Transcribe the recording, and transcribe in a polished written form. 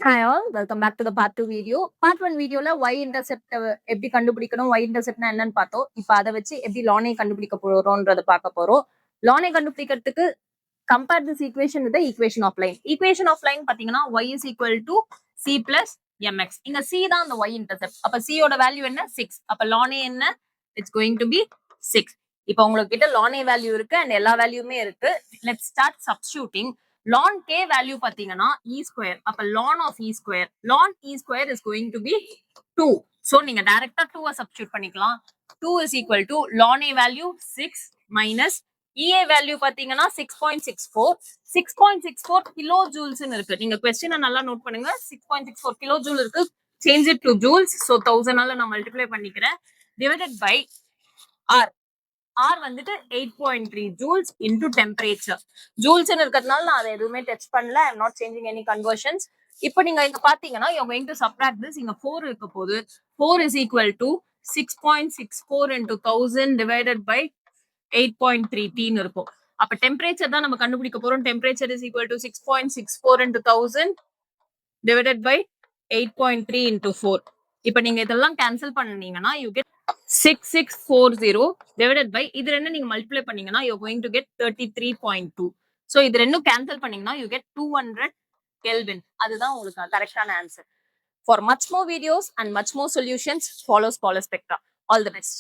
Hi all, welcome back to the part 2 video. Part 1 வீடியோல y intercept எப்படி கண்டுபிடிக்கணும், y interceptனா என்னன்னு பார்த்தோம். இப்போ அதை வச்சு எப்படி ln A கண்டுபிடிக்க போறோம்ன்றத பார்க்க போறோம். ln A கண்டுபிடிக்கிறதுக்கு compare this equation with the equation of line. Equation of line பாத்தீங்கன்னா y is equal to c plus mx. இங்க c தான் அந்த y intercept. அப்ப c ஓட வேல்யூ என்ன 6. அப்ப ln A என்ன? It's going to be 6. இப்போ உங்களுக்கு கிட்ட ln A வேல்யூ இருக்கு and எல்லா வேல்யூமே இருக்கு. Let's start substituting. ln k value பாத்தீங்கன்னா e square. அப்ப ln of e square. ln e square is going to be 2. So நீங்க டைரக்டா 2 சப்ஸ்டிட்யூட் பண்ணிக்கலாம். 2 is equal to ln A value 6 minus EA value பாத்தீங்கன்னா 6.64. 6.64 kilo ஜூல்ஸ்னு இருக்கு. நீங்க question நல்லா note பண்ணுங்க. 6.64 கிலோ ஜூல் இருக்கு. Change it to joules. So 1000 ஆல நான் மல்டிப்ளை பண்ணிக்கிறேன். Divided by R. R வந்துட்டு 8.3 joules into temperature. Joules இருக்கிறதுனால நான் அதை எதுவுமே டச் பண்ணல. I am not changing any conversions. இப்போ நீங்க இங்க பாத்தீங்கன்னா you are going to subtract this. இங்க 4 இருக்க போது 4 is equal to 6.64 into 1000 divided by 8.3 T இருக்கும். அப்ப டெம்பரேச்சர் தான் நம்ம கண்டுபிடிக்க போறோம். Temperature is equal to 6.64 into 1000 divided by 8.3 into 4. இப்ப நீங்க இதெல்லாம் கேன்சல் பண்ணீங்கன்னா you get 6640 divided by இது ரெண்டு நீங்க மல்டிப்ளை பண்ணீங்கன்னா you're going to get 33.2. So இது ரெண்டும் கேன்சல் பண்ணீங்கன்னா you get 200 Kelvin. அதுதான் உங்களுக்கு கரெக்டான answer. For much more videos and much more solutions, follow Scholar Spectra. All the best.